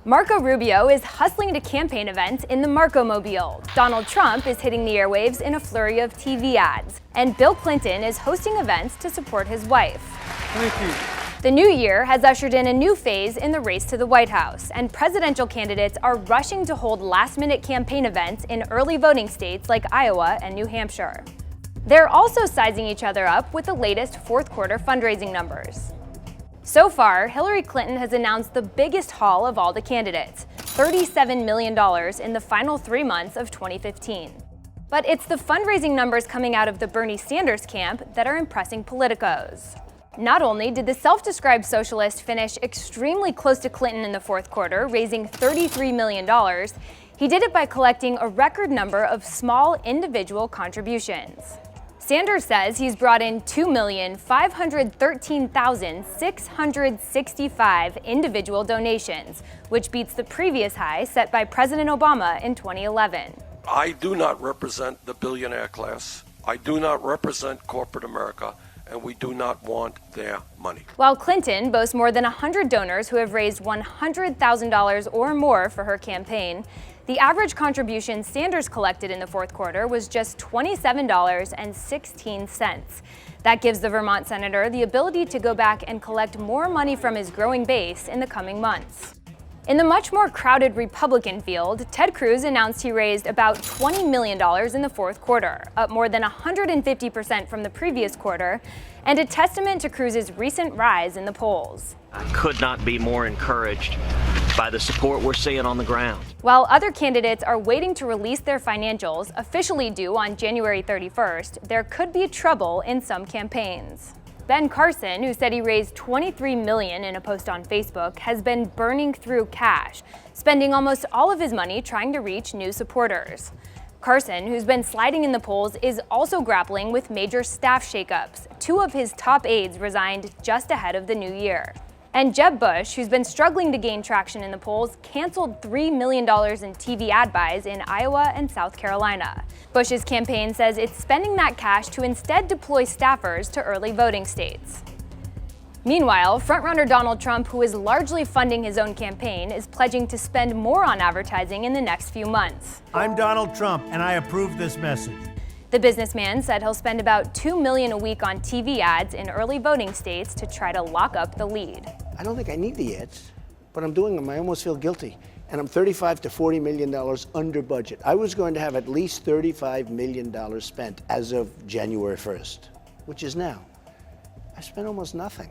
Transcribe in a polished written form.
Marco Rubio is hustling to campaign events in the Marco-mobile. Donald Trump is hitting the airwaves in a flurry of TV ads. And Bill Clinton is hosting events to support his wife. Thank you. The new year has ushered in a new phase in the race to the White House, and presidential candidates are rushing to hold last-minute campaign events in early voting states like Iowa and New Hampshire. They're also sizing each other up with the latest fourth-quarter fundraising numbers. So far, Hillary Clinton has announced the biggest haul of all the candidates, $37 million in the final 3 months of 2015. But it's the fundraising numbers coming out of the Bernie Sanders camp that are impressing politicos. Not only did the self-described socialist finish extremely close to Clinton in the fourth quarter, raising $33 million, he did it by collecting a record number of small individual contributions. Sanders says he's brought in 2,513,665 individual donations, which beats the previous high set by President Obama in 2011. I do not represent the billionaire class. I do not represent corporate America, and we do not want their money. While Clinton boasts more than 100 donors who have raised $100,000 or more for her campaign, the average contribution Sanders collected in the fourth quarter was just $27.16. That gives the Vermont senator the ability to go back and collect more money from his growing base in the coming months. In the much more crowded Republican field, Ted Cruz announced he raised about $20 million in the fourth quarter, up more than 150% from the previous quarter, and a testament to Cruz's recent rise in the polls. I could not be more encouraged by the support we're seeing on the ground. While other candidates are waiting to release their financials, officially due on January 31st, there could be trouble in some campaigns. Ben Carson, who said he raised $23 million in a post on Facebook, has been burning through cash, spending almost all of his money trying to reach new supporters. Carson, who's been sliding in the polls, is also grappling with major staff shakeups. 2 of his top aides resigned just ahead of the new year. And Jeb Bush, who's been struggling to gain traction in the polls, canceled $3 million in TV ad buys in Iowa and South Carolina. Bush's campaign says it's spending that cash to instead deploy staffers to early voting states. Meanwhile, frontrunner Donald Trump, who is largely funding his own campaign, is pledging to spend more on advertising in the next few months. I'm Donald Trump, and I approve this message. The businessman said he'll spend about $2 million a week on TV ads in early voting states to try to lock up the lead. I don't think I need the ads, but I'm doing them. I almost feel guilty. And I'm $35 to $40 million under budget. I was going to have at least $35 million spent as of January 1st, which is now. I spent almost nothing.